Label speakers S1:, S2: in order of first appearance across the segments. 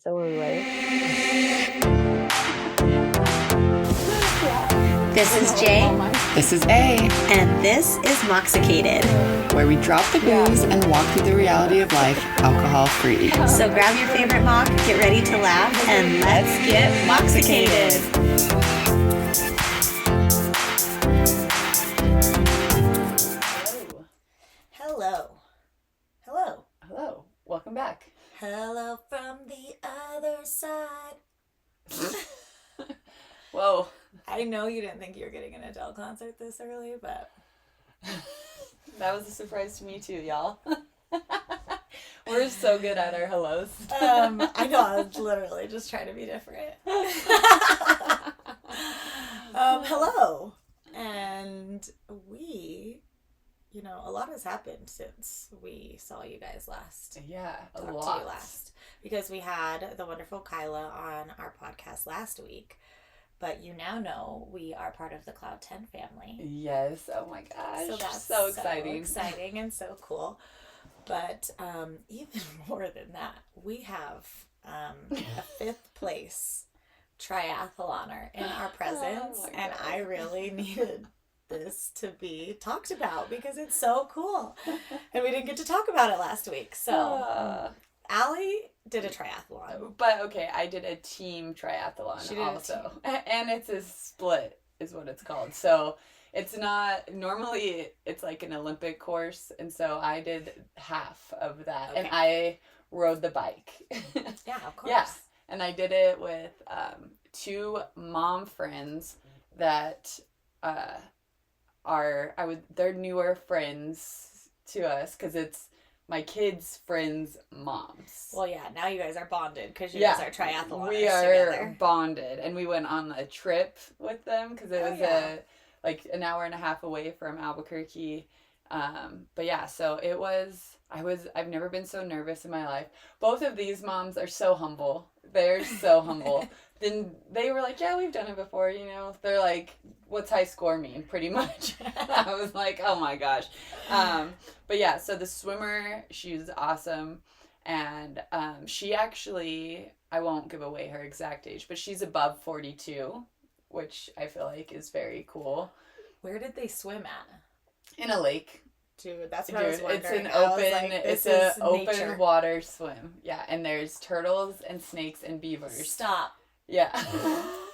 S1: So are we ready?
S2: This is Jay.
S3: This is A.
S2: And this is Moxicated,
S3: where we drop the booze and walk through the reality of life alcohol-free.
S2: So grab your favorite mock, get ready to laugh, and let's get Moxicated. Hello. Hello.
S3: Hello. Welcome back.
S2: Hello from the other side.
S3: Whoa.
S2: I know you didn't think you were getting an Adele concert this early, but...
S3: That was a surprise to me too, y'all. We're so good at our hellos.
S2: I know, I was literally just trying to be different. Hello. And we, a lot has happened since we saw you guys last.
S3: Yeah,
S2: talked to you last. Because we had the wonderful Kyla on our podcast last week. But you now know we are part of the Cloud 10 family.
S3: Yes. Oh my gosh.
S2: So that's
S3: so exciting.
S2: So exciting and so cool. But even more than that, we have a 5th place triathloner in our presence.
S3: Oh
S2: and I really needed this to be talked about because it's so cool. And we didn't get to talk about it last week. So Allie did a triathlon.
S3: But okay, I did a team triathlon also. And it's a split is what it's called. So it's not, normally it's like an Olympic course. And so I did half of that. Okay. And I rode the bike.
S2: Yeah, of course.
S3: Yeah. And I did it with 2 mom friends that they're newer friends to us because it's my kids' friends' moms.
S2: Well, yeah, now you guys are bonded because you guys are triathloners
S3: we are
S2: together.
S3: Bonded, and we went on a trip with them because it was an hour and a half away from Albuquerque. But yeah, so it was. I've never been so nervous in my life. Both of these moms are so humble. They're so humble. Then they were like, yeah, we've done it before, They're like, what's high score mean? Pretty much. I was like, oh my gosh. But yeah, so the swimmer, she's awesome. And she actually, I won't give away her exact age, but she's above 42, which I feel like is very cool.
S2: Where did they swim at?
S3: In a lake.
S2: Dude, that's what I was wondering.
S3: It's an open water swim. Yeah, and there's turtles and snakes and beavers.
S2: Stop.
S3: Yeah.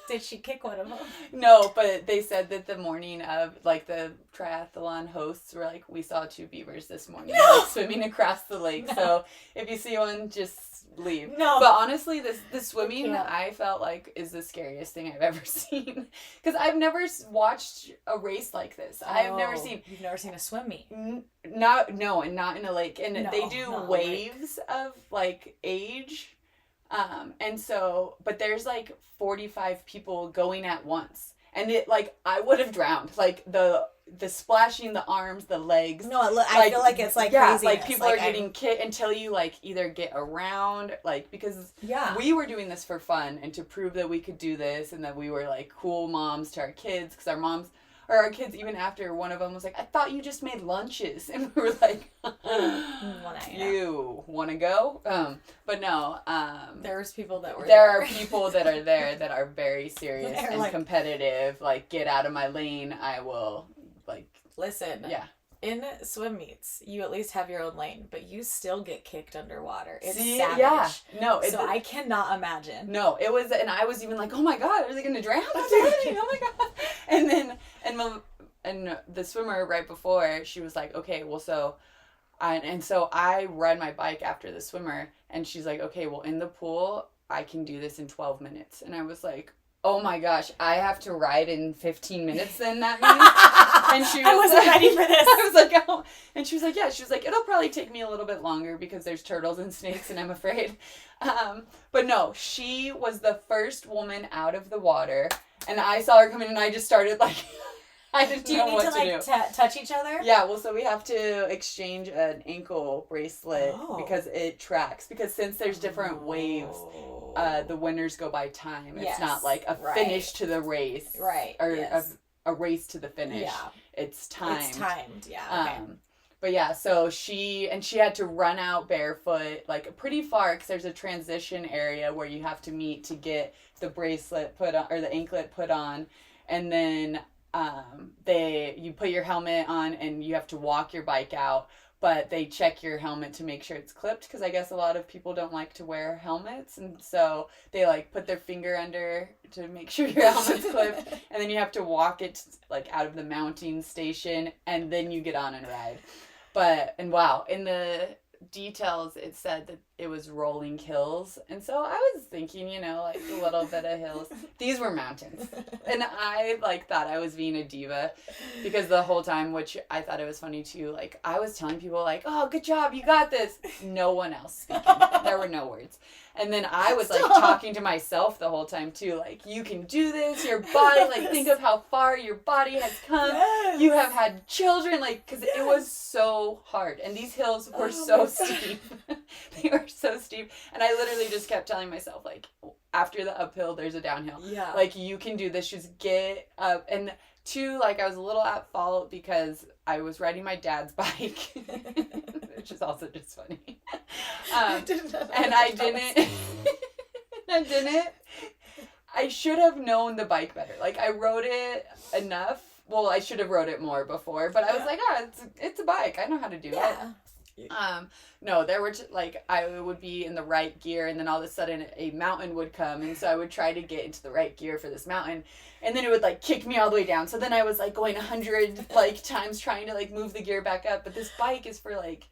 S2: Did she kick one of them?
S3: No, but they said that the morning of, the triathlon hosts were like, we saw 2 beavers this morning swimming across the lake. No. So if you see one, just leave.
S2: No.
S3: But honestly, the swimming, I felt like, is the scariest thing I've ever seen. Because I've never watched a race like this. I've never seen...
S2: You've never seen a swim meet?
S3: And not in a lake. And they do waves of, age... and so, but there's 45 people going at once. And it, I would have drowned. The splashing, the arms, the legs.
S2: No, I feel like it's crazy.
S3: People are getting kicked until you, either get around, because we were doing this for fun and to prove that we could do this and that we were, cool moms to our kids. Because our kids, even after one of them was like, I thought you just made lunches. And we were like, you want to go? But no.
S2: There's people that were
S3: there. There are people that are there that are very serious and competitive. Get out of my lane. I will,
S2: Listen.
S3: Yeah.
S2: In swim meets, you at least have your own lane, but you still get kicked underwater. It's savage.
S3: Yeah. No.
S2: I cannot imagine.
S3: No, it was, and I was even like, oh my God, are they going to drown? What's happening? Oh my God. And then, and the swimmer right before, she was like, okay, well, so I ride my bike after the swimmer, and she's like, okay, well, in the pool, I can do this in 12 minutes. And I was like, oh my gosh, I have to ride in 15 minutes then, that means? And she was
S2: I wasn't ready for this.
S3: I was like, oh. And she was like, yeah. She was like, it'll probably take me a little bit longer because there's turtles and snakes and I'm afraid. But no, she was the first woman out of the water. And I saw her come in and I just started I didn't know what to do.
S2: Do you need to touch each other?
S3: Yeah, well, so we have to exchange an ankle bracelet because it tracks. Because since there's different waves, the winners go by time. It's not a finish to the race.
S2: Right.
S3: Or a race to the finish.
S2: Yeah.
S3: It's timed.
S2: It's timed, yeah. Okay.
S3: But yeah, so she had to run out barefoot, like pretty far, because there's a transition area where you have to meet to get the bracelet put on, or the anklet put on. And then you put your helmet on and you have to walk your bike out, but they check your helmet to make sure it's clipped, because I guess a lot of people don't like to wear helmets, and so they like put their finger under to make sure your helmet's clipped, and then you have to walk it like out of the mounting station, and then you get on and ride. And wow, in the details it said that it was rolling hills, and so I was thinking, like a little bit of hills. These were mountains, and I like thought I was being a diva, because the whole time, which I thought it was funny too, like I was telling people like, oh, good job, you got this. No one else speaking. There were no words. And then I was like talking to myself the whole time too, like, you can do this, your body, like think of how far your body has come. Yes. You have had children, like, because it was so hard, and these hills were so steep. They were so steep, and I literally just kept telling myself, like, after the uphill there's a downhill. Yeah, like, you can do this, just get up. And two, like, I was a little at fault because I was riding my dad's bike, which is also just funny. I should have known the bike better. Like, I rode it enough. Well, I should have rode it more before, but I was like, it's a bike. I know how to do it. No, there were like, I would be in the right gear, and then all of a sudden a mountain would come, and so I would try to get into the right gear for this mountain, and then it would like kick me all the way down. So then I was like going 100 like times trying to like move the gear back up, but this bike is for like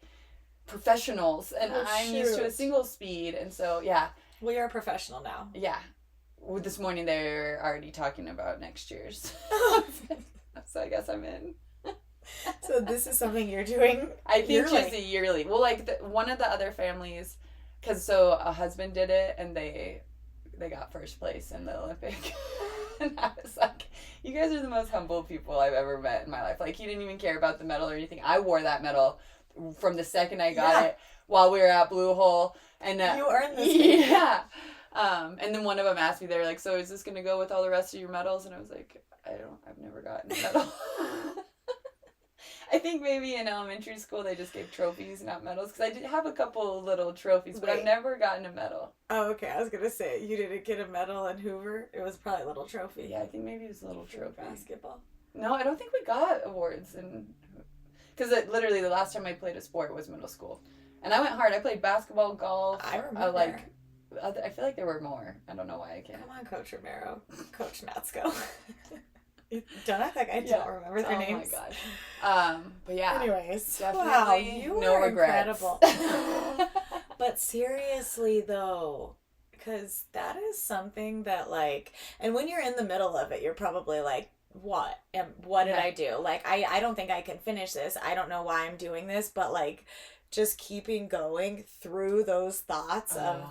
S3: professionals, and I'm used to a single speed, and so yeah.
S2: Well, you're a professional now.
S3: Yeah. Well, this morning they're already talking about next year's. So I guess I'm in.
S2: So this is something you're doing
S3: I think just yearly. Well, like one of the other families, because so a husband did it, and they got first place in the Olympic. And I was like, you guys are the most humble people I've ever met in my life. Like, he didn't even care about the medal or anything. I wore that medal from the second I got it while we were at Blue Hole. And
S2: you earned this.
S3: Yeah. And then one of them asked me, they were like, so is this going to go with all the rest of your medals? And I was like, I've never gotten a medal. I think maybe in elementary school they just gave trophies, not medals, because I did have a couple little trophies, but I've never gotten a medal.
S2: Oh, okay. I was going to say, you didn't get a medal in Hoover? It was probably a little trophy.
S3: Yeah, I think maybe it was a little trophy.
S2: Basketball?
S3: No, I don't think we got awards. Because literally the last time I played a sport was middle school. And I went hard. I played basketball, golf.
S2: I remember.
S3: I feel like there were more. I don't know why I can't.
S2: Come on, Coach Romero. Coach Natsko. Don't act like I don't remember their names.
S3: Oh my gosh. But yeah.
S2: Anyways,
S3: definitely
S2: wow, you
S3: no
S2: were
S3: regrets.
S2: incredible. But seriously though, because that is something that like, and when you're in the middle of it, you're probably like, what did I do? Like, I don't think I can finish this. I don't know why I'm doing this, but like, just keeping going through those thoughts of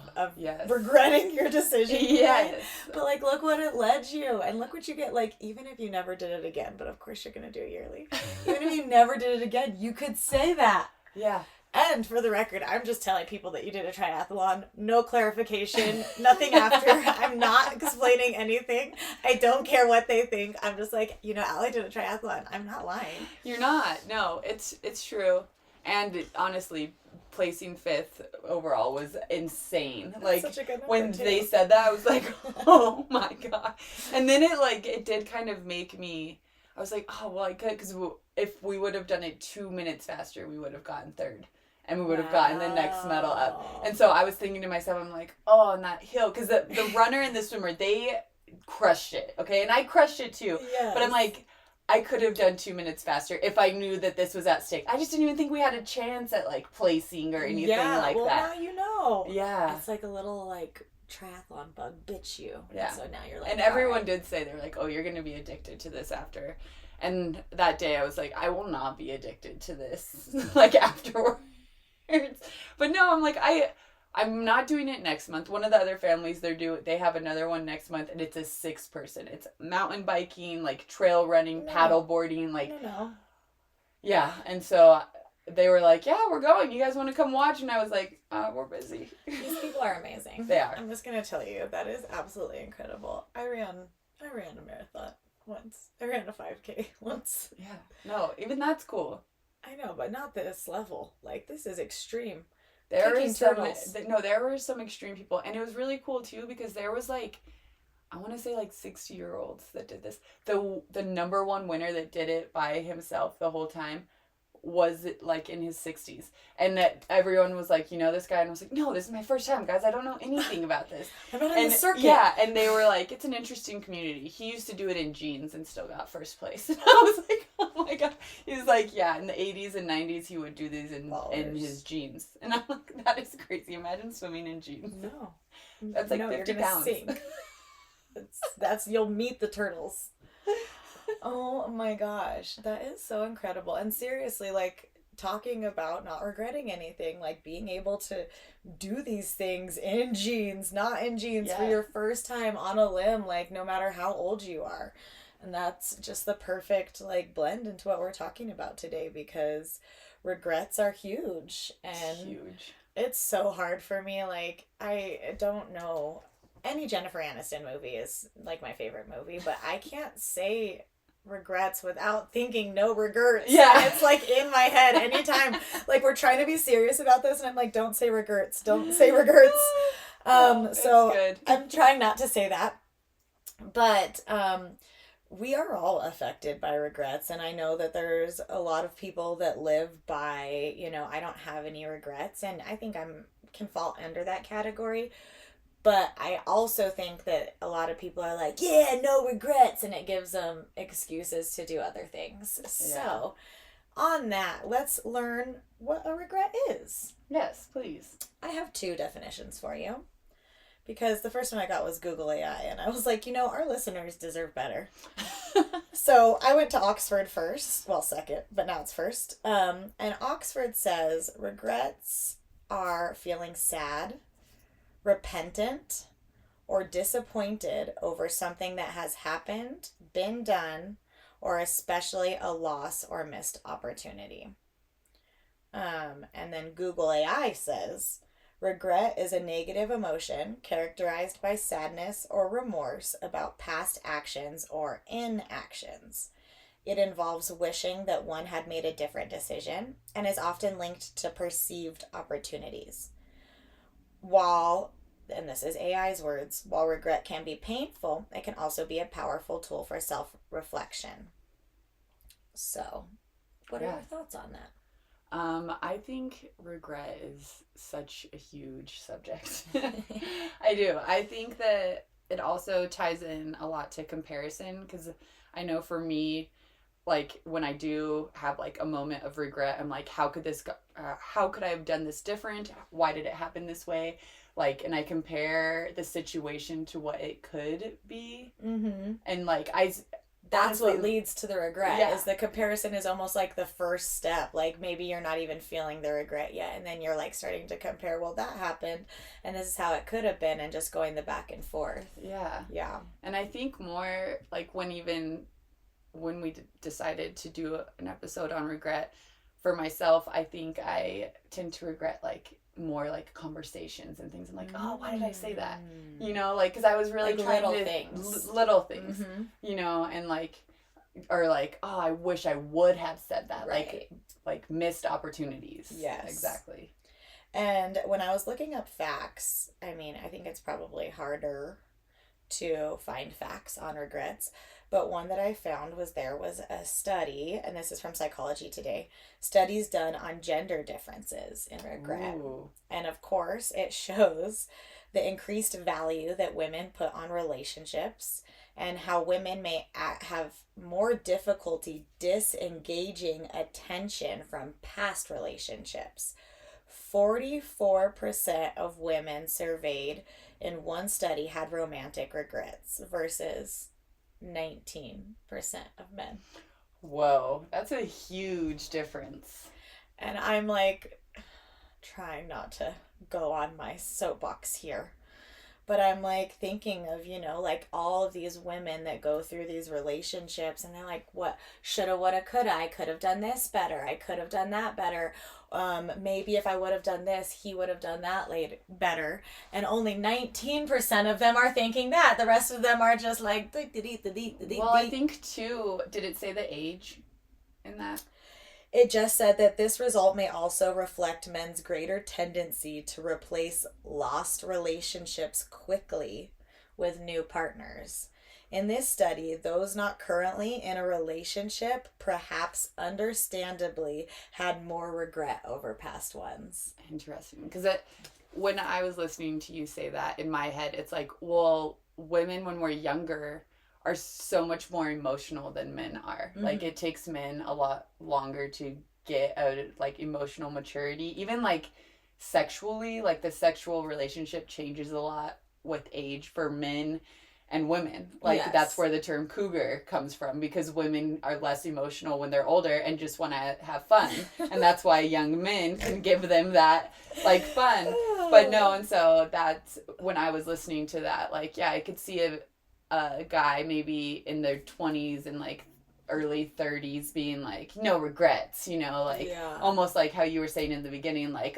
S2: regretting your decision.
S3: Yes.
S2: Right? But like, look what it led you, and look what you get. Like, even if you never did it again, but of course you're going to do it yearly. Even if you never did it again, you could say that.
S3: Yeah.
S2: And for the record, I'm just telling people that you did a triathlon. No clarification, nothing after. I'm not explaining anything. I don't care what they think. I'm just like, Allie did a triathlon. I'm not lying.
S3: You're not. No, it's true. And honestly, placing 5th overall was insane. Like, such a good number, when they said that, I was like, oh my God. And then it did kind of make me, I was like, oh, well, I could, because if we would have done it 2 minutes faster, we would have gotten 3rd. And we would have gotten the next medal up. And so I was thinking to myself, I'm like, oh, on that hill. Because the runner and the swimmer, they crushed it, okay? And I crushed it too. Yes. But I'm like, I could have done 2 minutes faster if I knew that this was at stake. I just didn't even think we had a chance at, like, placing or anything like that.
S2: Yeah, well, now you know.
S3: Yeah.
S2: It's like a little, like, triathlon bug bits you.
S3: Yeah.
S2: And so now you're like,
S3: and everyone did say, they're like, oh, you're going to be addicted to this after. And that day I was like, I will not be addicted to this, like, afterwards. But no, I'm like, I'm not doing it next month. One of the other families, they have another one next month, and it's a 6-person. It's mountain biking, like trail running, paddle boarding, like. No. Yeah, and so they were like, "Yeah, we're going. You guys want to come watch?" And I was like, "We're busy."
S2: These people are amazing.
S3: They are.
S2: I'm just gonna tell you, that is absolutely incredible. I ran a marathon once. I ran a 5K once.
S3: Yeah. No, even that's cool.
S2: I know, but not this level. Like, this is extreme.
S3: There were
S2: Picking
S3: some,
S2: turtles.
S3: no, there were some extreme people. And it was really cool too because there was like, I want to say like 60-year-olds that did this. The number one winner that did it by himself the whole time was like in his 60s, and that everyone was like, this guy, and I was like, no, this is my first time, guys, I don't know anything about this.
S2: I'm not in the circuit.
S3: Yeah, and they were like, it's an interesting community. He used to do it in jeans and still got first place. And I was like, oh my god. He was like, yeah, in the 80s and 90s he would do these in his jeans, and I'm like, that is crazy. Imagine swimming in jeans.
S2: No,
S3: that's like 50 pounds.
S2: Sink. that's you'll meet the turtles. Oh my gosh, that is so incredible. And seriously, like, talking about not regretting anything, like being able to do these things in jeans, not in jeans, for your first time on a limb, like no matter how old you are. And that's just the perfect like blend into what we're talking about today, because regrets are huge. And
S3: huge.
S2: It's so hard for me. Like, I don't know. Any Jennifer Aniston movie is like my favorite movie, but I can't say regrets without thinking no regrets.
S3: Yeah.
S2: It's like in my head anytime. Like, we're trying to be serious about this and I'm like, don't say regrets. Don't say regrets. So good. I'm trying not to say that. But we are all affected by regrets, and I know that there's a lot of people that live by, I don't have any regrets, and I think can fall under that category. But I also think that a lot of people are like, yeah, no regrets, and it gives them excuses to do other things. Yeah. So, on that, let's learn what a regret is.
S3: Yes, please.
S2: I have 2 definitions for you, because the first one I got was Google AI, and I was like, our listeners deserve better. So I went to Oxford first, well, second, but now it's first. And Oxford says regrets are feeling sad, repentant, or disappointed over something that has happened, been done, or especially a loss or missed opportunity. And then Google AI says, regret is a negative emotion characterized by sadness or remorse about past actions or inactions. It involves wishing that one had made a different decision and is often linked to perceived opportunities. And this is AI's words, while regret can be painful, it can also be a powerful tool for self-reflection. So, what are your thoughts on that?
S3: I think regret is such a huge subject. I do. I think that it also ties in a lot to comparison, because I know for me, like when I do have like a moment of regret, I'm like, how could I have done this different? Why did it happen this way? Like, and I compare the situation to what it could be. Mm-hmm. And like,
S2: that's what leads to the regret, is the comparison is almost like the first step. Like, maybe you're not even feeling the regret yet, and then you're like starting to compare, well, that happened and this is how it could have been, and just going the back and forth. Yeah.
S3: And I think more like when we decided to do an episode on regret, for myself, I think I tend to regret like more like conversations and things. I'm like, oh, why did I say that? Like, because I was really like trying little things, mm-hmm. And like, or like, oh, I wish I would have said that. Right. Like missed opportunities.
S2: Yes,
S3: exactly.
S2: And when I was looking up facts, I think it's probably harder to find facts on regrets, but one that I found was a study, and this is from Psychology Today, studies done on gender differences in regret. Ooh. And of course, it shows the increased value that women put on relationships and how women may have more difficulty disengaging attention from past relationships. 44% of women surveyed in one study had romantic regrets versus 19% of men.
S3: Whoa, that's a huge difference.
S2: And I'm like trying not to go on my soapbox here, but I'm like thinking of, like all of these women that go through these relationships and they're like, what, shoulda, woulda, coulda, I could have done this better, I could have done that better. Maybe if I would have done this, he would have done that better. And only 19% of them are thinking that. The rest of them are just like,
S3: well, I think too, did it say the age in that?
S2: It just said that this result may also reflect men's greater tendency to replace lost relationships quickly with new partners. In this study, those not currently in a relationship, perhaps understandably, had more regret over past ones.
S3: Interesting. Because when I was listening to you say that, in my head, it's like, well, women when we're younger are so much more emotional than men are. Mm-hmm. Like, it takes men a lot longer to get a, like, emotional maturity. Even, like, sexually, like, the sexual relationship changes a lot with age for men and women. Like, yes. That's where the term cougar comes from, because women are less emotional when they're older and just want to have fun. And that's why young men can give them that, like, fun. But no, and so that's when I was listening to that, like, yeah, I could see a guy maybe in their 20s and, like, early 30s being like, no regrets, you know, like, yeah. Almost like how you were saying in the beginning, like,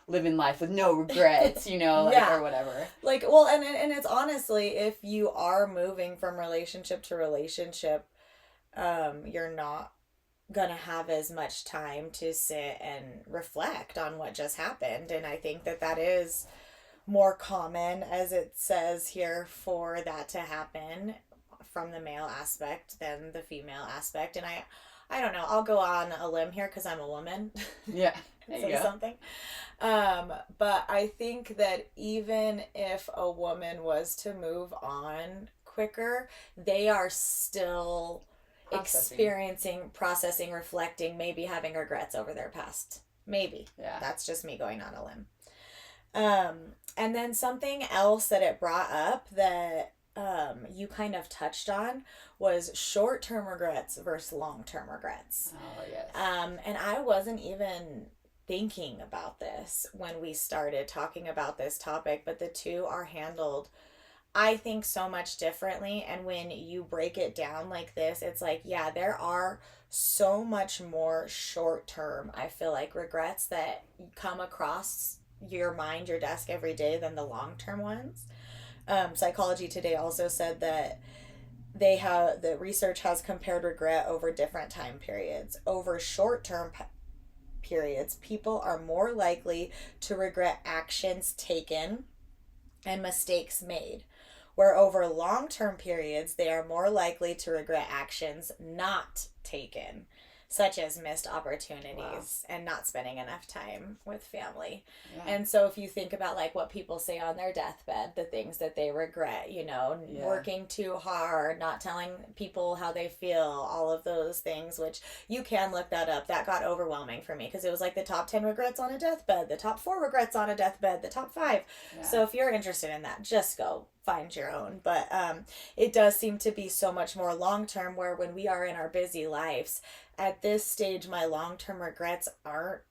S3: living life with no regrets, you know, like, yeah. Or whatever.
S2: Like, well, and it's honestly, if you are moving from relationship to relationship, you're not gonna have as much time to sit and reflect on what just happened. And I think that is more common, as it says here, for that to happen from the male aspect than the female aspect. And I don't know, I'll go on a limb here because I'm a woman.
S3: Yeah.
S2: Say something. But I think that even if a woman was to move on quicker, they are still processing, reflecting, maybe having regrets over their past. Maybe.
S3: Yeah.
S2: That's just me going on a limb. And then something else that it brought up that you kind of touched on was short-term regrets versus long-term regrets.
S3: Oh, yes.
S2: And I wasn't even thinking about this when we started talking about this topic, but the two are handled, I think, so much differently. And when you break it down like this, it's like, yeah, there are so much more short-term, I feel like, regrets that come across your mind, your desk every day than the long-term ones. Psychology Today also said that the research has compared regret over different time periods. Over short-term periods, people are more likely to regret actions taken and mistakes made, where over long-term periods, they are more likely to regret actions not taken, such as missed opportunities and not spending enough time with family. Yeah. And so if you think about, like, what people say on their deathbed, the things that they regret, you know, working too hard, not telling people how they feel, all of those things, which you can look that up. That got overwhelming for me because it was like the top 10 regrets on a deathbed, the top 4 regrets on a deathbed, the top 5. Yeah. So if you're interested in that, just go find your own. But it does seem to be so much more long-term, where when we are in our busy lives, at this stage, my long-term regrets aren't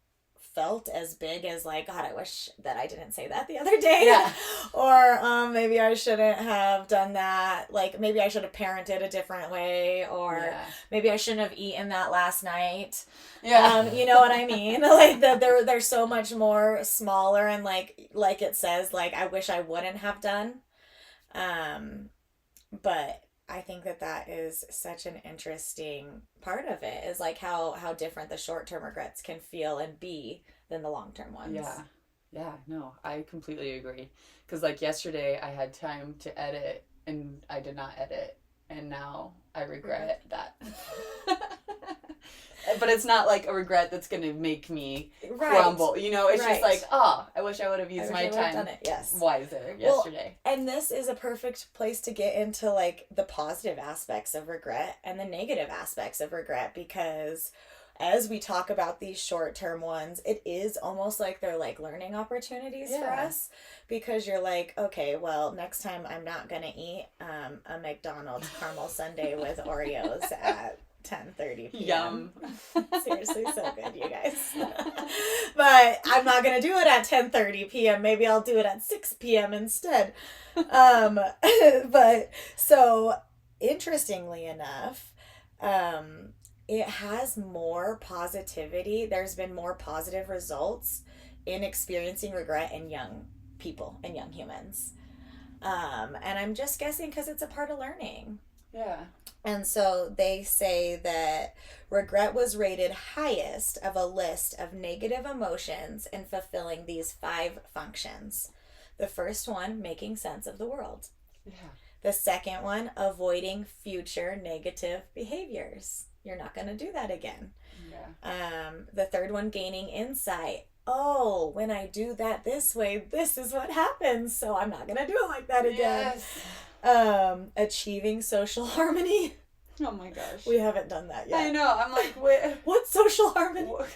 S2: felt as big as, like, God, I wish that I didn't say that the other day.
S3: Yeah.
S2: Or maybe I shouldn't have done that. Like, maybe I should have parented a different way, or maybe I shouldn't have eaten that last night. Yeah. You know what I mean? Like, they're so much more smaller, and like it says, like, I wish I wouldn't have done. But I think that is such an interesting part of it, is like how different the short-term regrets can feel and be than the long-term ones.
S3: Yeah, no, I completely agree. Because, like, yesterday I had time to edit and I did not edit, and now I regret that. But it's not like a regret that's going to make me crumble. You know, it's just like, I wish I would have used my time wiser yesterday.
S2: Well, and this is a perfect place to get into, like, the positive aspects of regret and the negative aspects of regret, because as we talk about these short-term ones, it is almost like they're like learning opportunities for us, because you're like, okay, well, next time I'm not going to eat a McDonald's caramel sundae with Oreos at 10:30 p.m.
S3: Yum.
S2: Seriously, so good, you guys. But I'm not going to do it at 10:30 p.m. Maybe I'll do it at 6 p.m. instead. But so, interestingly enough, it has more positivity. There's been more positive results in experiencing regret in young people and young humans. And I'm just guessing because it's a part of learning.
S3: Yeah.
S2: And so they say that regret was rated highest of a list of negative emotions in fulfilling these 5 functions. The first one, making sense of the world.
S3: Yeah.
S2: The second one, avoiding future negative behaviors. You're not going to do that again.
S3: Yeah.
S2: The third one, gaining insight. Oh, when I do that this way, this is what happens. So I'm not going to do it like that again.
S3: Yes.
S2: Achieving social harmony.
S3: Oh my gosh.
S2: We haven't done that yet.
S3: I know. I'm like, wait.
S2: What's social harmony?
S3: What?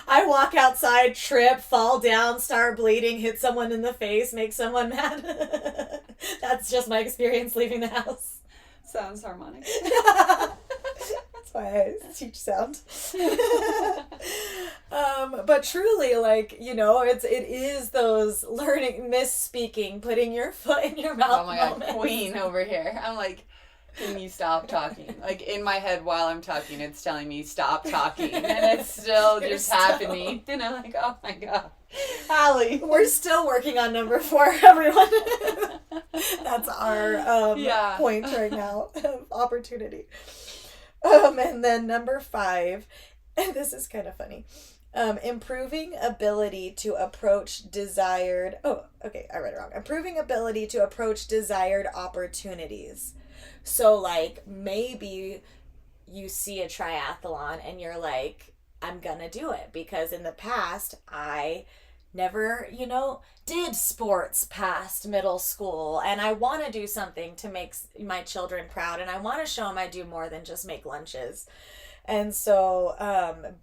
S2: I walk outside, trip, fall down, start bleeding, hit someone in the face, make someone mad. That's just my experience leaving the house.
S3: Sounds harmonic.
S2: That's why I teach sound. But truly, like, you know, it is those learning, misspeaking, putting your foot in your mouth.
S3: Oh my God, queen over here. I'm like, can you stop talking? Like, in my head while I'm talking, it's telling me stop talking. And it's still just happening. And I'm like, oh my God. Allie.
S2: We're still working on number 4, everyone. That's our point right now of opportunity. And then number 5, and this is kind of funny. Improving ability to approach desired... Oh, okay, I read it wrong. Improving ability to approach desired opportunities. So, like, maybe you see a triathlon and you're like, I'm gonna do it. Because in the past, I never, did sports past middle school. And I want to do something to make my children proud. And I want to show them I do more than just make lunches. And so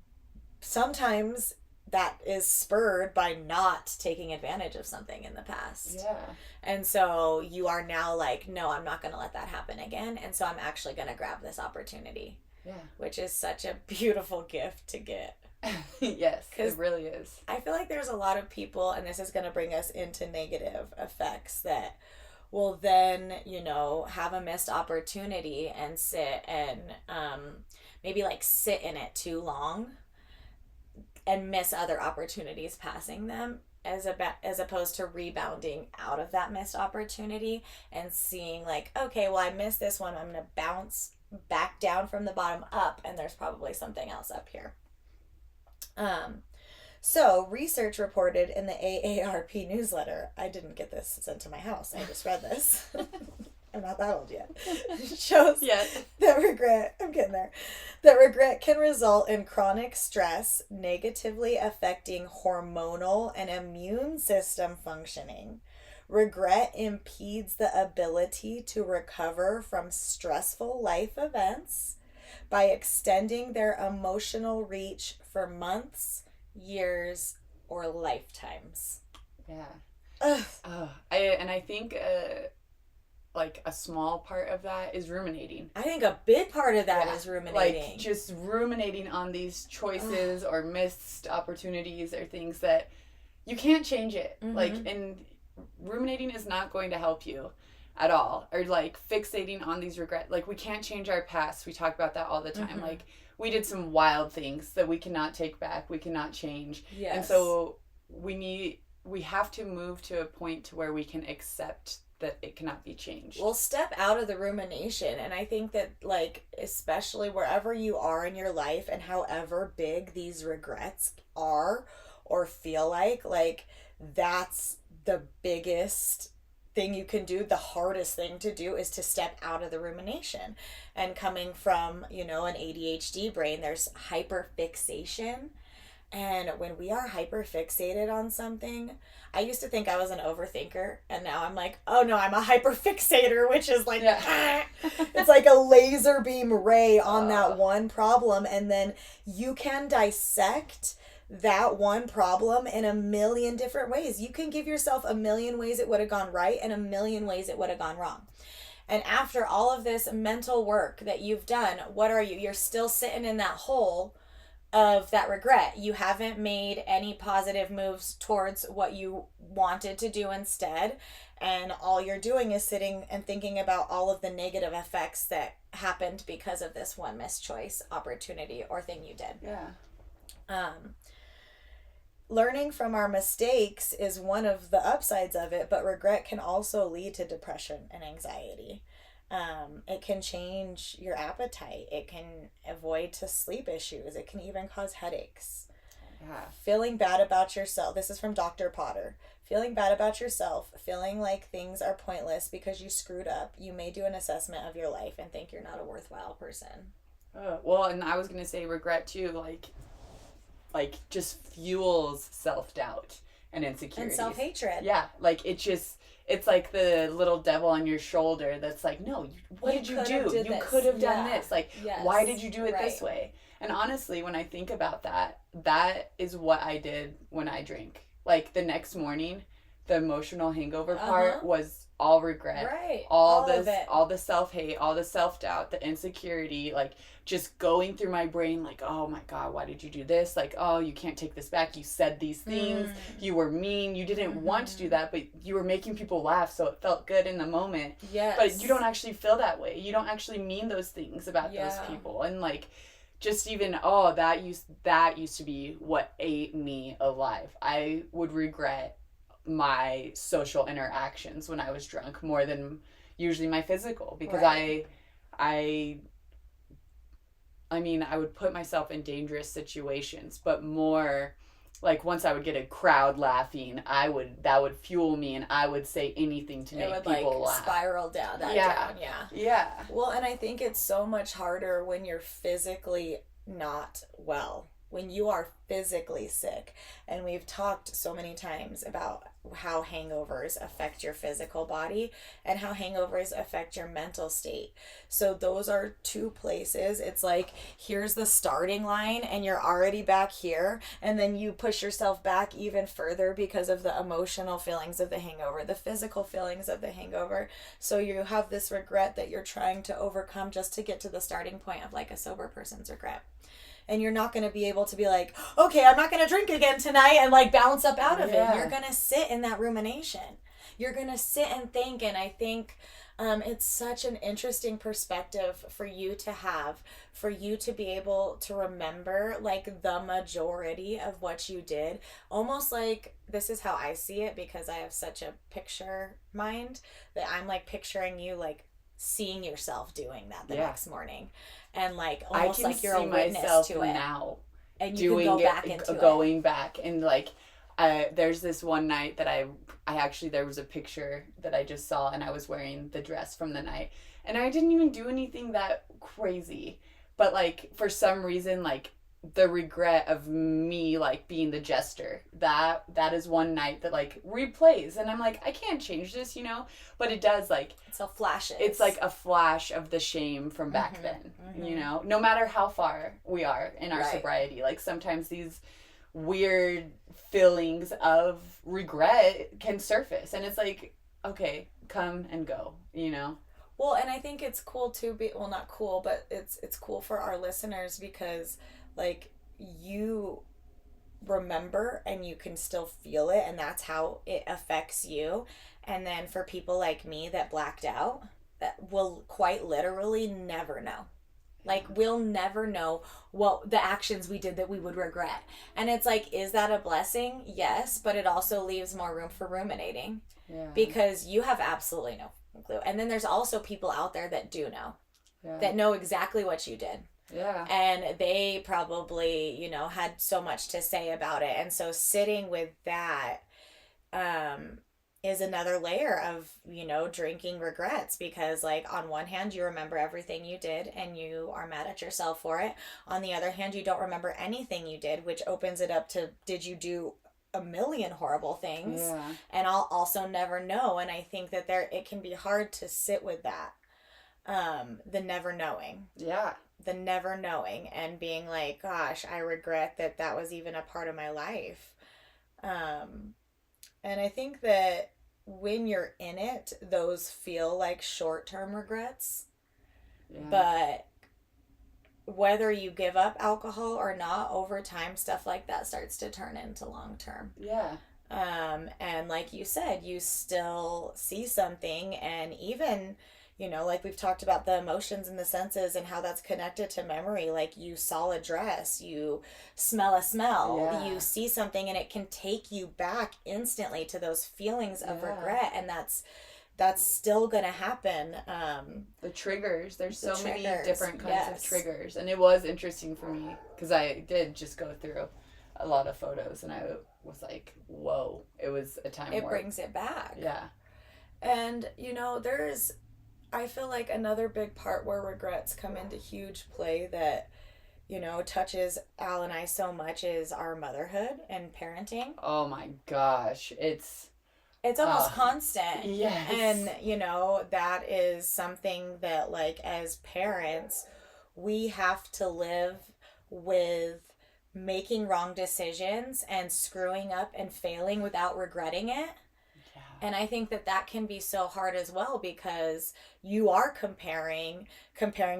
S2: sometimes that is spurred by not taking advantage of something in the past.
S3: Yeah.
S2: And so you are now like, no, I'm not going to let that happen again. And so I'm actually going to grab this opportunity.
S3: Yeah.
S2: Which is such a beautiful gift to get.
S3: Yes, it really is.
S2: I feel like there's a lot of people, and this is going to bring us into negative effects, that will then, have a missed opportunity and sit and maybe like sit in it too long and miss other opportunities passing them, as opposed to rebounding out of that missed opportunity and seeing like, okay, well, I missed this one. I'm going to bounce back down from the bottom up, and there's probably something else up here. So research reported in the AARP newsletter, I didn't get this sent to my house, I just read this. I'm not that old yet. Shows that regret, I'm getting there, that regret can result in chronic stress, negatively affecting hormonal and immune system functioning. Regret impedes the ability to recover from stressful life events by extending their emotional reach for months, years, or lifetimes.
S3: Yeah. I think like a small part of that is ruminating.
S2: I think a big part of that is ruminating.
S3: Like just ruminating on these choices or missed opportunities or things that you can't change it. Mm-hmm. Like, and ruminating is not going to help you at all. Or like fixating on these regrets. Like, we can't change our past. We talk about that all the time. Mm-hmm. Like, we did some wild things that we cannot take back. We cannot change. Yes. And so we have to move to a point to where we can accept that it cannot be changed.
S2: We'll step out of the rumination. And I think that, like, especially wherever you are in your life and however big these regrets are or feel like that's the biggest thing you can do. The hardest thing to do is to step out of the rumination. And coming from, an ADHD brain, there's hyperfixation. And when we are hyperfixated on something, I used to think I was an overthinker, and now I'm like, oh no, I'm a hyperfixator, which is like, it's like a laser beam ray on that one problem, and then you can dissect that one problem in a million different ways. You can give yourself a million ways it would have gone right and a million ways it would have gone wrong. And after all of this mental work that you've done, what are you? You're still sitting in that hole of that regret. You haven't made any positive moves towards what you wanted to do instead. And all you're doing is sitting and thinking about all of the negative effects that happened because of this one mischoice, opportunity, or thing you did.
S3: Yeah.
S2: Learning from our mistakes is one of the upsides of it, but regret can also lead to depression and anxiety. It can change your appetite. It can avoid to sleep issues. It can even cause headaches.
S3: Yeah.
S2: Feeling bad about yourself. This is from Dr. Potter. Feeling bad about yourself, feeling like things are pointless because you screwed up. You may do an assessment of your life and think you're not a worthwhile person.
S3: Well, and I was gonna say regret too, like just fuels self-doubt and insecurities.
S2: And self-hatred.
S3: Yeah, like it's like the little devil on your shoulder that's like, no, what did you do? You could have done this. Like, why did you do it this way? And honestly, when I think about that, that is what I did when I drank. Like the next morning, the emotional hangover part was all regret.
S2: Right.
S3: All the self-hate, all the self-doubt, the insecurity, like just going through my brain like, oh my God, why did you do this? Like, oh, you can't take this back. You said these things. You were mean. You didn't want to do that, but you were making people laugh, so it felt good in the moment.
S2: Yes.
S3: But you don't actually feel that way. You don't actually mean those things about those people. And like, just even, that used to be what ate me alive. I would regret my social interactions when I was drunk more than usually my physical, because I mean, I would put myself in dangerous situations, but more like once I would get a crowd laughing, that would fuel me, and I would say anything to make people laugh.
S2: Spiral down. Yeah. Well, and I think it's so much harder when you're physically not well, when you are physically sick. And we've talked so many times about how hangovers affect your physical body and how hangovers affect your mental state. So those are two places. It's like, here's the starting line and you're already back here, and then you push yourself back even further because of the emotional feelings of the hangover, the physical feelings of the hangover. So you have this regret that you're trying to overcome just to get to the starting point of like a sober person's regret. And you're not going to be able to be like, okay, I'm not going to drink again tonight and like bounce up out of it. You're going to sit in that rumination. You're going to sit and think. And I think it's such an interesting perspective for you to have, for you to be able to remember like the majority of what you did. Almost like, this is how I see it, because I have such a picture mind that I'm like picturing you like seeing yourself doing that the next morning, and like almost like you're a witness to it
S3: now,
S2: and you can go back into
S3: going back. And like there's this one night that I actually, there was a picture that I just saw, and I was wearing the dress from the night, and I didn't even do anything that crazy, but like for some reason, like the regret of me like being the jester, that is one night that like replays, and I'm like, I can't change this, but it does, like
S2: it's a flash.
S3: It's like a flash of the shame from back then, no matter how far we are in our sobriety. Like sometimes these weird feelings of regret can surface, and it's like, okay, come and go,
S2: Well, and I think it's cool to be, well, not cool, but it's cool for our listeners, because like you remember and you can still feel it, and that's how it affects you. And then for people like me that blacked out, that will quite literally never know. Like, we'll never know what the actions we did that we would regret. And it's like, is that a blessing? Yes, but it also leaves more room for ruminating. Yeah. Because you have absolutely no clue. And then there's also people out there that do know. Yeah. That know exactly what you did.
S3: Yeah.
S2: And they probably, had so much to say about it. And so sitting with that is another layer of, drinking regrets, because like on one hand, you remember everything you did and you are mad at yourself for it. On the other hand, you don't remember anything you did, which opens it up to, did you do a million horrible things?
S3: Yeah.
S2: And I'll also never know. And I think that it can be hard to sit with that. The never knowing.
S3: Yeah.
S2: The never knowing and being like, gosh, I regret that was even a part of my life. And I think that when you're in it, those feel like short-term regrets. Yeah. But whether you give up alcohol or not, over time, stuff like that starts to turn into long-term.
S3: Yeah.
S2: And like you said, you still see something, and even, like we've talked about the emotions and the senses and how that's connected to memory. Like, you saw a dress, you smell a smell, you see something, and it can take you back instantly to those feelings of regret. And that's that's still gonna happen.
S3: The triggers, there's so many
S2: triggers,
S3: different kinds of
S2: yes.
S3: triggers. And it was interesting for me because I did just go through a lot of photos and I was like, whoa, it was a time
S2: It
S3: warp.
S2: brings it back.
S3: Yeah.
S2: And, I feel like another big part where regrets come into huge play that, touches Al and I so much is our motherhood and parenting.
S3: Oh my gosh.
S2: It's almost constant.
S3: Yes.
S2: And, that is something that, like, as parents, we have to live with making wrong decisions and screwing up and failing without regretting it.
S3: Yeah.
S2: And I think that can be so hard as well because you are comparing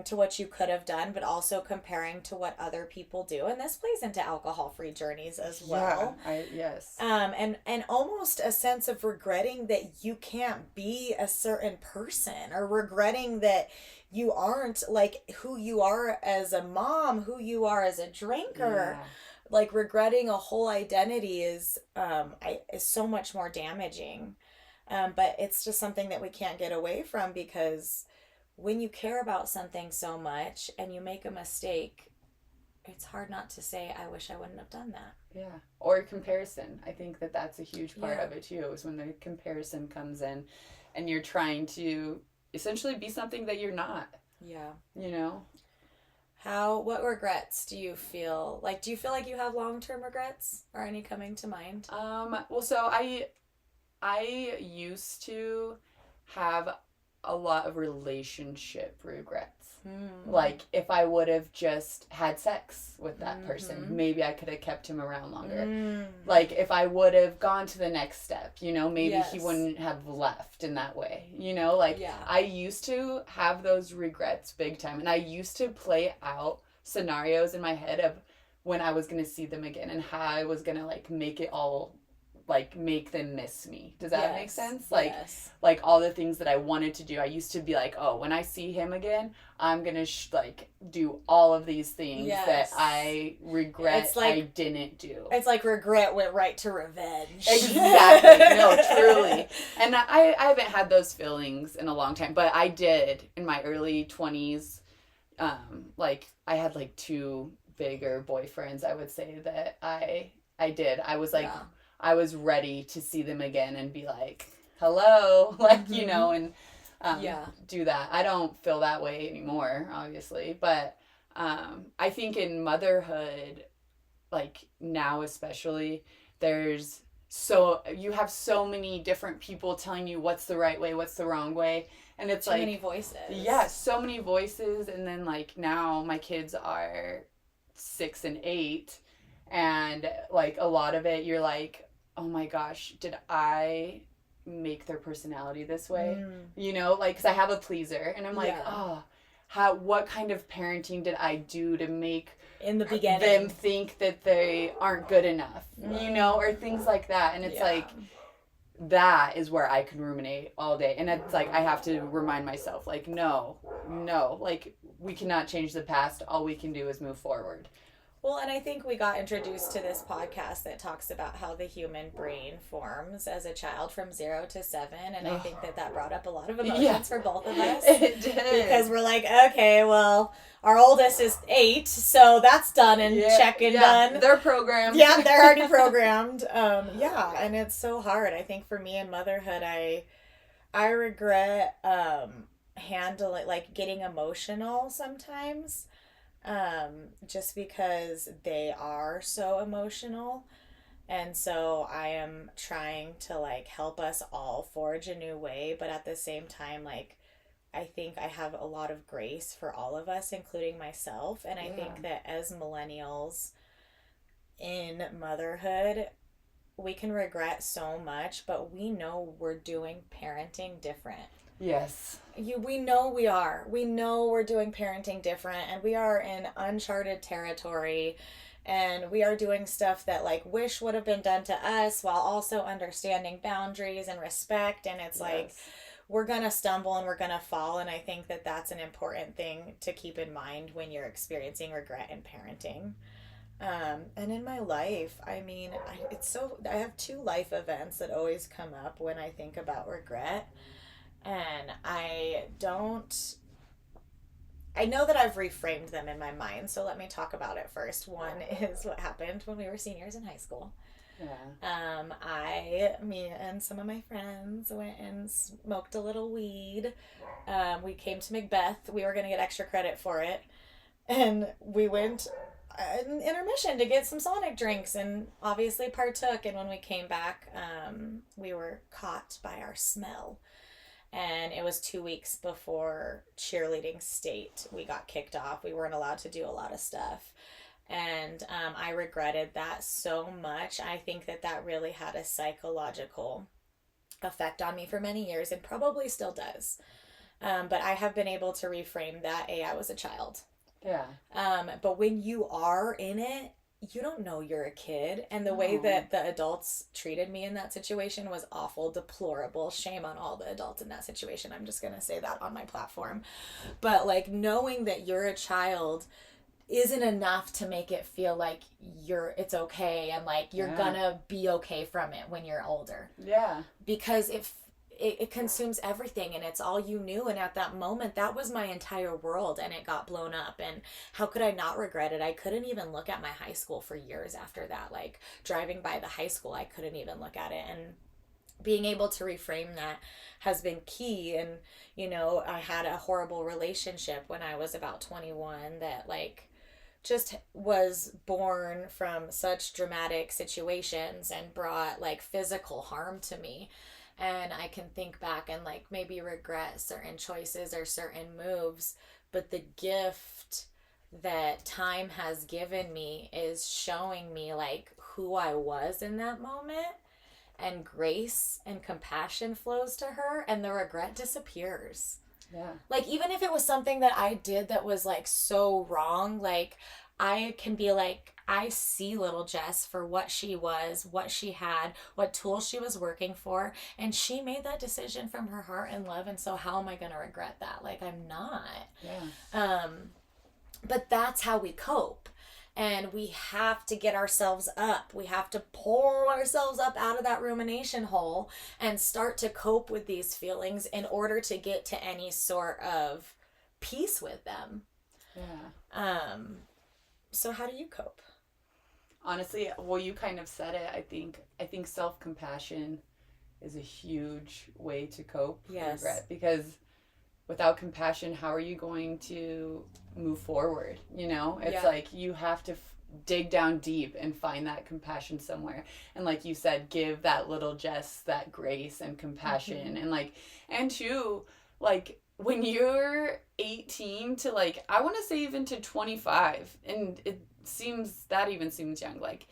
S2: to what you could have done, but also comparing to what other people do. And this plays into alcohol-free journeys as well.
S3: Yes.
S2: And almost a sense of regretting that you can't be a certain person, or regretting that you aren't like who you are as a mom, who you are as a drinker.
S3: Yeah.
S2: Like, regretting a whole identity is so much more damaging. But it's just something that we can't get away from, because when you care about something so much and you make a mistake, it's hard not to say, I wish I wouldn't have done that.
S3: Yeah. Or comparison. I think that's a huge part
S2: Yeah.
S3: of it too, is when the comparison comes in and you're trying to essentially be something that you're not.
S2: Yeah. What regrets do you feel? Like, do you feel like you have long-term regrets? Are any coming to mind?
S3: Well, so I used to have a lot of relationship regrets. Like, if I would have just had sex with that person, maybe I could have kept him around longer. Like, if I would have gone to the next step, maybe he wouldn't have left in that way. I used to have those regrets big time. And I used to play out scenarios in my head of when I was going to see them again and how I was going to, like, make it all, like, make them miss me. Does that make sense? Like, like all the things that I wanted to do. I used to be like, oh, when I see him again, I'm going to, do all of these things that I regret I didn't do.
S2: It's like regret went right to revenge.
S3: Exactly. No, truly. And I haven't had those feelings in a long time, but I did in my early 20s. I had, like, 2 bigger boyfriends, I would say, that I did. I was like... Yeah. I was ready to see them again and be like, hello, like, and do that. I don't feel that way anymore, obviously. But I think in motherhood, like now especially, you have so many different people telling you what's the right way, what's the wrong way. And it's
S2: so many voices.
S3: Yeah, so many voices. And then, like, now my kids are 6 and 8. And, like, a lot of it, you're like, oh my gosh, did I make their personality this way? Because I have a pleaser. And I'm like, what kind of parenting did I do to make
S2: in the beginning
S3: them think that they aren't good enough? Or things like that. And it's like, that is where I can ruminate all day. And it's like, I have to remind myself, like, no, like, we cannot change the past. All we can do is move forward.
S2: Well, and I think we got introduced to this podcast that talks about how the human brain forms as a child from 0 to 7. And I think that brought up a lot of emotions for both of us.
S3: It did.
S2: Because we're like, okay, well, our oldest is 8, so that's done and done.
S3: They're programmed.
S2: Yeah, they're already programmed. And it's so hard. I think for me in motherhood, I regret handling, like, getting emotional sometimes. Just because they are so emotional. And so I am trying to, like, help us all forge a new way. But at the same time, like, I think I have a lot of grace for all of us, including myself. And I think that as millennials in motherhood, we can regret so much, but we know we're doing parenting different.
S3: Yes.
S2: We know we are. We know we're doing parenting different, and we are in uncharted territory, and we are doing stuff that, like, wish would have been done to us while also understanding boundaries and respect. And it's like, we're going to stumble and we're going to fall. And I think that that's an important thing to keep in mind when you're experiencing regret in parenting. And in my life, I mean, I have 2 life events that always come up when I think about regret. And I know that I've reframed them in my mind, so let me talk about it first. One is what happened when we were seniors in high school.
S3: Yeah.
S2: Me and some of my friends went and smoked a little weed. We came to Macbeth. We were going to get extra credit for it. And we went in intermission to get some Sonic drinks and obviously partook. And when we came back, we were caught by our smell. And it was 2 weeks before cheerleading state. We got kicked off. We weren't allowed to do a lot of stuff. And I regretted that so much. I think that that really had a psychological effect on me for many years and probably still does. But I have been able to reframe that. I was a child.
S3: Yeah.
S2: But when you are in it, you don't know you're a kid. And the way that the adults treated me in that situation was awful, deplorable. Shame on all the adults in that situation. I'm just going to say that on my platform. But like knowing that you're a child isn't enough to make it feel like it's okay and like you're gonna be okay from it when you're older.
S3: Yeah.
S2: Because it consumes everything and it's all you knew, and at that moment that was my entire world and it got blown up. And how could I not regret it? I couldn't even look at my high school for years after that. Like driving by the high school, I couldn't even look at it. And being able to reframe that has been key. And I had a horrible relationship when I was about 21 that like just was born from such dramatic situations and brought like physical harm to me. And I can think back and like maybe regret certain choices or certain moves, but the gift that time has given me is showing me like who I was in that moment, and grace and compassion flows to her and the regret disappears.
S3: Yeah.
S2: Like even if it was something that I did that was like so wrong, like I can be like, I see little Jess for what she was, what she had, what tools she was working for, and she made that decision from her heart and love. And so how am I going to regret that? Like I'm not.
S3: Yeah.
S2: But that's how we cope. And we have to get ourselves up. We have to pull ourselves up out of that rumination hole and start to cope with these feelings in order to get to any sort of peace with them.
S3: Yeah.
S2: So how do you cope?
S3: Honestly, well, you kind of said it. I think self-compassion is a huge way to cope with regret, because without compassion, how are you going to move forward? It's like you have to dig down deep and find that compassion somewhere. And like you said, give that little Jess that grace and compassion. And too, like when you're 18 to like, I want to say even to 25, and it seems young, like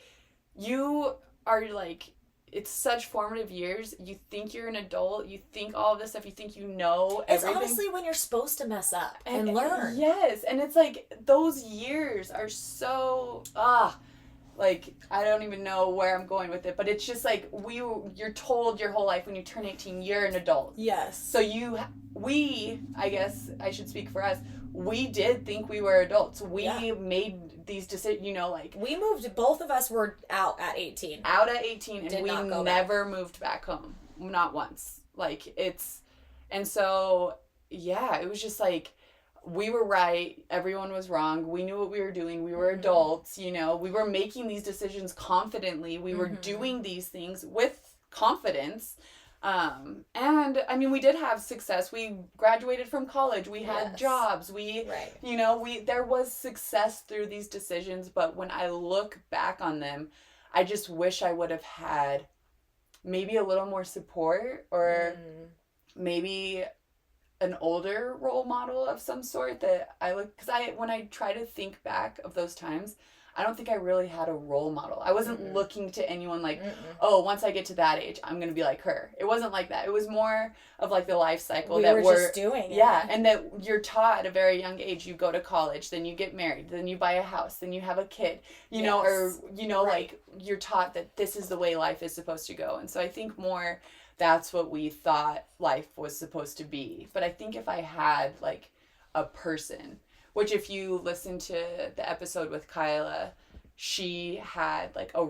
S3: you are like, it's such formative years. You think you're an adult. You think all of this stuff. You think you know everything.
S2: It's honestly when you're supposed to mess up and learn.
S3: Yes. And it's like those years are so, like, I don't even know where I'm going with it. But it's just like you're told your whole life when you turn 18, you're an adult.
S2: Yes.
S3: So I guess I should speak for us. We did think we were adults. We made these decisions, like...
S2: We moved, both of us were out at 18.
S3: Out at 18, and we never moved back home. Not once. And so, yeah, it was just like, we were right, everyone was wrong, we knew what we were doing, we were adults, we were making these decisions confidently, we were doing these things with confidence. And I mean, we did have success. We graduated from college. We had jobs. There was success through these decisions. But when I look back on them, I just wish I would have had maybe a little more support, or maybe an older role model of some sort that when I try to think back of those times, I don't think I really had a role model. I wasn't looking to anyone like, once I get to that age, I'm going to be like her. It wasn't like that. It was more of like the life cycle
S2: we were just doing it.
S3: Yeah, and that you're taught at a very young age. You go to college, then you get married, then you buy a house, then you have a kid, like you're taught that this is the way life is supposed to go. And so I think more that's what we thought life was supposed to be. But I think if I had like a person... Which, if you listen to the episode with Kyla, she had like a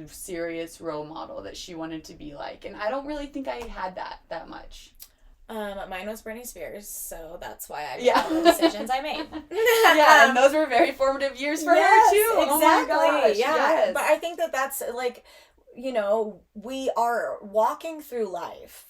S3: serious role model that she wanted to be like. And I don't really think I had that much.
S2: Mine was Britney Spears, so that's why I made
S3: Yeah.
S2: all the decisions I made.
S3: Yeah, and those were very formative years for her too.
S2: Exactly.
S3: Oh my gosh.
S2: Yeah.
S3: Yes.
S2: But I think that that's like, we are walking through life.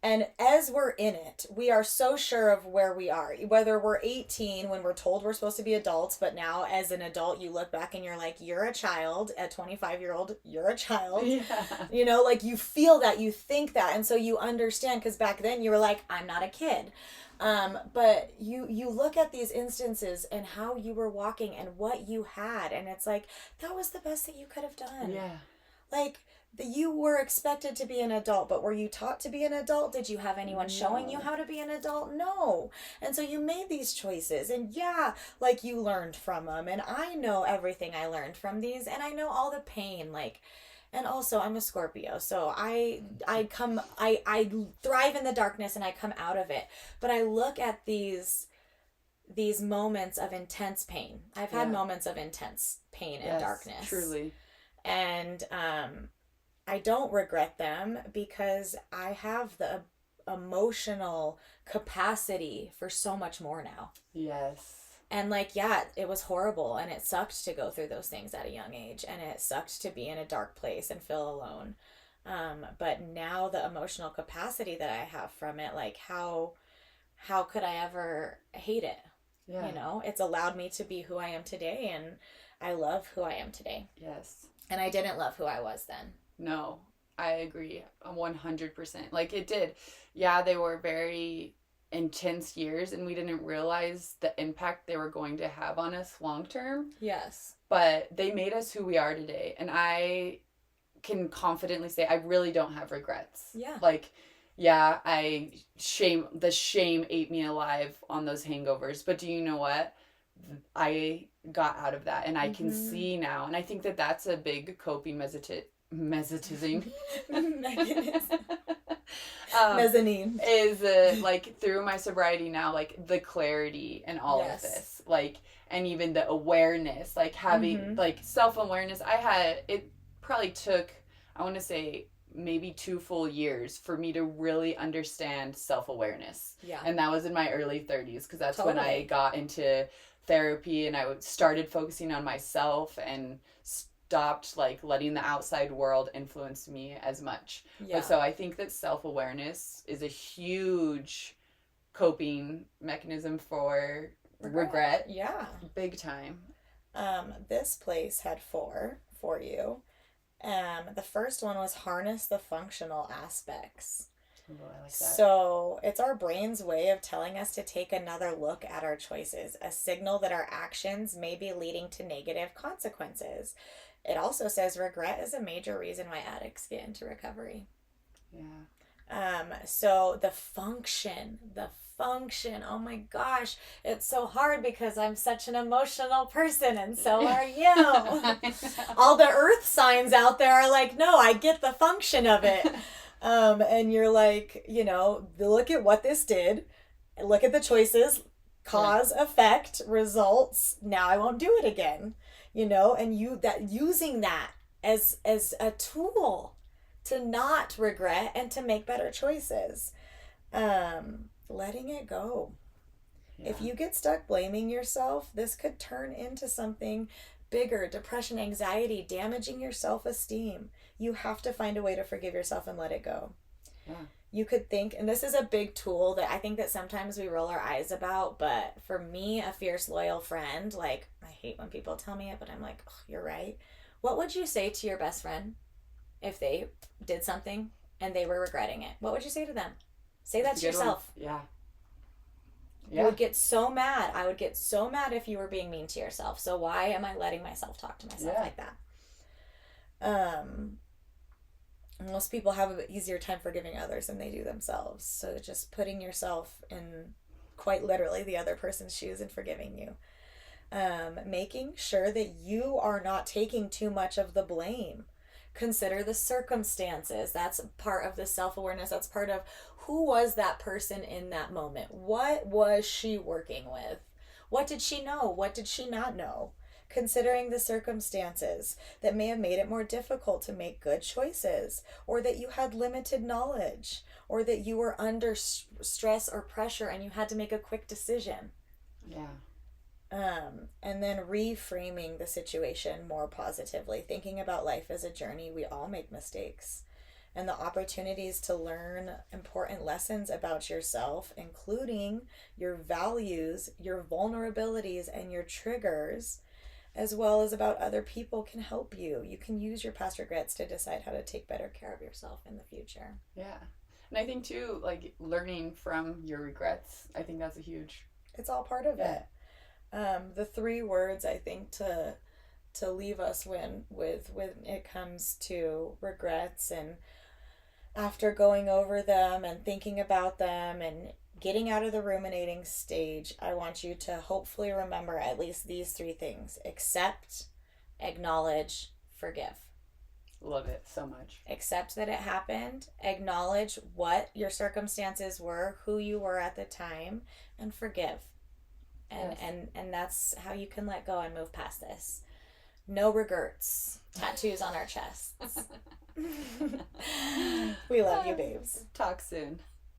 S2: And as we're in it, we are so sure of where we are. Whether we're 18 when we're told we're supposed to be adults, but now as an adult, you look back and you're like, you're a child. A 25-year-old, you're a child.
S3: Yeah.
S2: Like you feel that, you think that. And so you understand, because back then you were like, I'm not a kid. But you look at these instances and how you were walking and what you had. And it's like, that was the best that you could have done.
S3: Yeah.
S2: Like, you were expected to be an adult, but were you taught to be an adult? Did you have anyone showing you how to be an adult? No. And so you made these choices, and yeah, like, you learned from them, and I know everything I learned from these, and I know all the pain, like, and also I'm a Scorpio, so I thrive in the darkness and I come out of it. But I look at these moments of intense pain. I've had moments of intense pain and darkness.
S3: Truly.
S2: And I don't regret them because I have the emotional capacity for so much more now.
S3: Yes.
S2: And like, yeah, it was horrible and it sucked to go through those things at a young age, and it sucked to be in a dark place and feel alone. But now the emotional capacity that I have from it, like, how could I ever hate it?
S3: Yeah.
S2: It's allowed me to be who I am today, and I love who I am today.
S3: Yes.
S2: And I didn't love who I was then.
S3: No, I agree 100%. Like, it did. Yeah, they were very intense years, and we didn't realize the impact they were going to have on us long term.
S2: Yes.
S3: But they made us who we are today. And I can confidently say I really don't have regrets.
S2: Yeah.
S3: Like, yeah, the shame ate me alive on those hangovers. But do you know what? I got out of that, and I can see now. And I think that that's a big coping mezzanine is like, through my sobriety now, like, the clarity and all of this, like, and even the awareness, like, having like self-awareness. It probably took, I want to say, maybe 2 full years for me to really understand self-awareness.
S2: Yeah.
S3: And that was in my early 30s, because that's when I got into therapy and I started focusing on myself and stopped, like, letting the outside world influence me as much.
S2: Yeah.
S3: But so I think that self-awareness is a huge coping mechanism for regret.
S2: Yeah.
S3: Big time.
S2: This place had 4 for you. The first one was harness the functional aspects.
S3: Ooh, I like that.
S2: So it's our brain's way of telling us to take another look at our choices, a signal that our actions may be leading to negative consequences. It also says regret is a major reason why addicts get into recovery.
S3: Yeah.
S2: So the function, oh my gosh, it's so hard because I'm such an emotional person, and so are you. All the earth signs out there are like, no, I get the function of it. And you're like, look at what this did, look at the choices, cause, effect, results. Now I won't do it again, and using that as a tool to not regret and to make better choices. Letting it go. Yeah. If you get stuck blaming yourself, this could turn into something bigger: depression, anxiety, damaging your self-esteem. You have to find a way to forgive yourself and let it go. Yeah. You could think, and this is a big tool that I think that sometimes we roll our eyes about, but for me, a fierce, loyal friend, like, I hate when people tell me it, but I'm like, oh, you're right. What would you say to your best friend if they did something and they were regretting it? What would you say to them? Say that to yourself.
S3: Yeah.
S2: You would get so mad. I would get so mad if you were being mean to yourself. So why am I letting myself talk to myself like that? Most people have an easier time forgiving others than they do themselves. So just putting yourself in, quite literally, the other person's shoes and forgiving you. Making sure that you are not taking too much of the blame. Consider the circumstances. That's part of the self-awareness. That's part of, who was that person in that moment? What was she working with? What did she know? What did she not know? considering the circumstances that may have made it more difficult to make good choices, or that you had limited knowledge, or that you were under stress or pressure and you had to make a quick decision.
S3: Yeah.
S2: And then reframing the situation more positively, thinking about life as a journey. We all make mistakes. And the opportunities to learn important lessons about yourself, including your values, your vulnerabilities, and your triggers, as well as about other people, can help you. You can use your past regrets to decide how to take better care of yourself in the future.
S3: Yeah. And I think too, like learning from your regrets, I think that's a huge.
S2: It's all part of it. The 3 words I think to leave us when it comes to regrets, and after going over them and thinking about them and getting out of the ruminating stage, I want you to hopefully remember at least these 3 things: accept, acknowledge, forgive.
S3: Love it so much.
S2: Accept that it happened, acknowledge what your circumstances were, who you were at the time, and forgive. And, yes. and that's how you can let go and move past this. No regrets. Tattoos on our chests. We love you, babes.
S3: Talk soon.